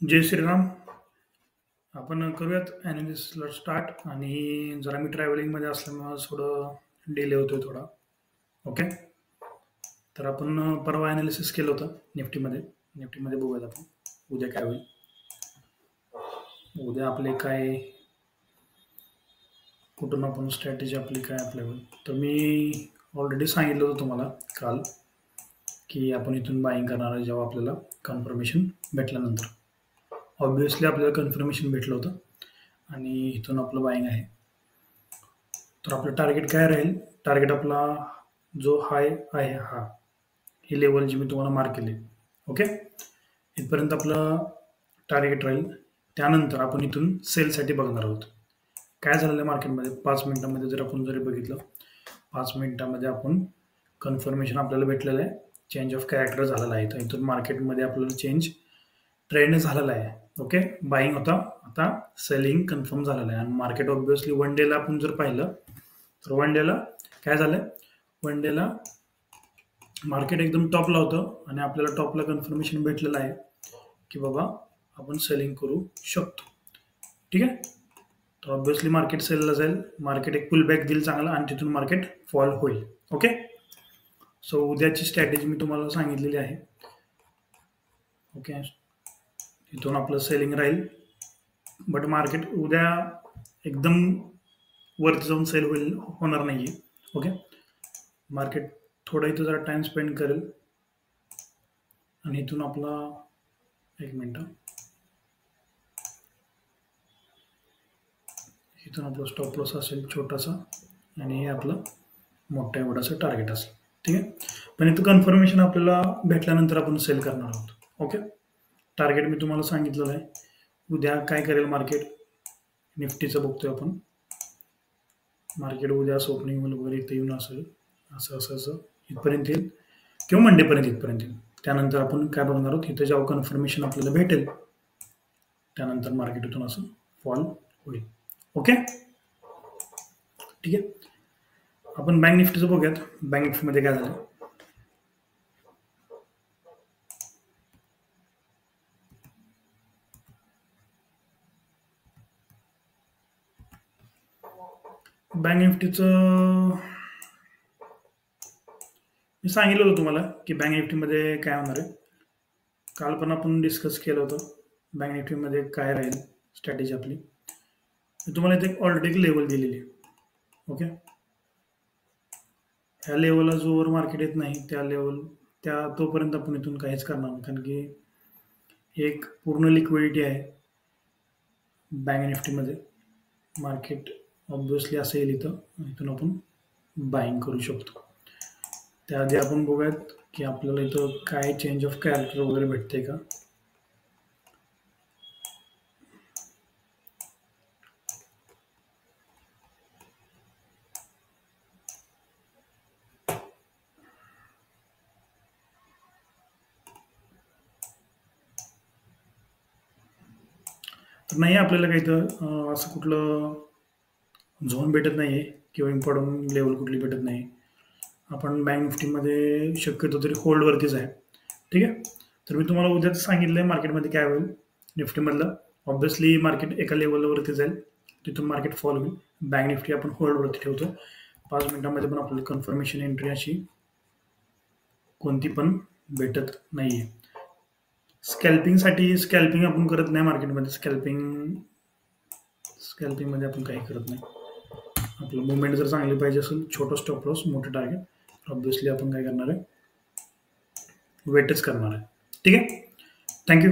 जय श्रीराम. आपण करूयात ॲनालिसिसला स्टार्ट. आणि जरा मी ट्रॅव्हलिंगमध्ये असल्यामुळं थोडं डिले होतोय थोडा. ओके. तर आपण परवा ॲनालिसिस केलं होतं निफ्टीमध्ये. निफ्टीमध्ये बघूयात आपण उद्या काय होईल. उद्या आपले काय, कुठून आपण स्ट्रॅटेजी आपली काय अप्लाय होईल. तर मी ऑलरेडी सांगितलं होतं तुम्हाला काल की आपण इथून बाईंग करणार आहे जेव्हा आपल्याला कन्फर्मेशन भेटल्यानंतर. ऑब्विसली आपल्याला कन्फर्मेशन भेटलं होतं आणि इथून आपलं बाईंग आहे. तर आपलं टार्गेट काय राहील. टार्गेट आपला जो हाय आहे हा, ही लेवल जी मी तुम्हाला मार्क केली. ओके. इथपर्यंत आपलं टार्गेट राहील. त्यानंतर आपण इथून सेलसाठी बघणार आहोत. काय झालेलं आहे मार्केटमध्ये 5 मिनिटांमध्ये जर आपण जरी बघितलं, 5 मिनिटांमध्ये आपण कन्फर्मेशन आपल्याला भेटलेलं आहे. चेंज ऑफ कॅरेक्टर झालेला आहे. तर इथून मार्केटमध्ये आपल्याला चेंज ट्रेंड झालेला आहे. ओके. बाईंग होता, आता सेलिंग कन्फर्म झालेलं आहे. आणि मार्केट ऑब्विसली वन डेला आपण जर पाहिलं तर वन डेला काय झालंय, वन डेला मार्केट एकदम टॉपला होतं आणि आपल्याला टॉपला कन्फर्मेशन भेटलेलं आहे की बाबा आपण सेलिंग करू शकतो. ठीक आहे. तर ऑब्विसली मार्केट सेलला जाईल, मार्केट एक पुल बॅक देईल चांगला आणि तिथून मार्केट फॉल होईल. ओके. सो उद्याची स्ट्रॅटेजी मी तुम्हाला सांगितलेली आहे. ओके. इथून आपलं सेलिंग राहील, बट मार्केट उद्या एकदम वरती जाऊन सेल होणार नाही आहे. ओके. मार्केट थोडं इथं जरा टाइम स्पेंड करेल आणि इथून आपला एक मिनटं, इथून आपला स्टॉप लॉस असेल छोटासा आणि हे आपलं मोठ्या एवढाचं टार्गेट असेल. ठीक आहे. पण इथं कन्फर्मेशन आपल्याला भेटल्यानंतर आपण सेल करणार आहोत. ओके. टार्गेट मी तुम्हाला सांगितलेलं आहे. उद्या काय करेल मार्केट, निफ्टीचं बघतोय आपण. मार्केट उद्या ओपनिंग वगैरे इथं येऊन असेल, असं इथपर्यंत येईल किंवा मंडेपर्यंत इथपर्यंत येईल. त्यानंतर आपण काय बघणार आहोत, इथं जेव्हा कन्फर्मेशन आपल्याला भेटेल त्यानंतर मार्केट इथून असं फॉल होईल. ओके. ठीक आहे. आपण बँक निफ्टीचं बघूयात. बँक निफ्टीमध्ये काय झालं. बँक निफ्टीचं मी सांगितलं होतं तुम्हाला की बँक निफ्टीमध्ये काय होणार आहे. काल पण आपण डिस्कस केलं होतं बँक निफ्टीमध्ये काय राहील स्ट्रॅटेजी आपली. मी तुम्हाला इथे ऑलरेडी एक लेवल दिलेली आहे. ओके. ह्या लेवलला जोवर मार्केट येत नाही त्या तोपर्यंत आपण इथून काहीच करणार नाही, कारण की एक पूर्ण लिक्विडिटी आहे बँक निफ्टीमध्ये. मार्केट ऑब्विसली असं येईल इथून आपण बाईंग करू शकतो. त्याआधी आपण बघूयात की आपल्याला इथं काय चेंज ऑफ कॅरेक्टर वगैरे भेटते का. तर नाही आपल्याला काही तर असं कुठलं झोन भेटत नाही आहे किंवा इम्पॉर्टंट लेवल कुठली भेटत नाही. आपण बँक निफ्टीमध्ये शक्यतो तरी होल्डवरतीच आहे. ठीक आहे. तर मी तुम्हाला उद्याच सांगितलं आहे मार्केटमध्ये काय होईल निफ्टीमधलं. ऑब्विसली मार्केट एका लेवलवरती जाईल, तिथून मार्केट फॉल होईल. बँक निफ्टी आपण होल्डवरती ठेवतो. 5 मिनिटांमध्ये पण आपल्याला कन्फर्मेशन एंट्री अशी कोणती पण भेटत नाही आहे. स्कॅल्पिंग आपण करत नाही मार्केटमध्ये. स्कॅल्पिंगमध्ये आपण काही करत नाही. आपलं मुवमेंट जर चांगली पाहिजे असेल, छोटं स्टॉप लॉस मोठं टार्गेट, ऑब्विसली आपण काय करणार आहे, वेटच करणार आहे. ठीक आहे. थँक्यू.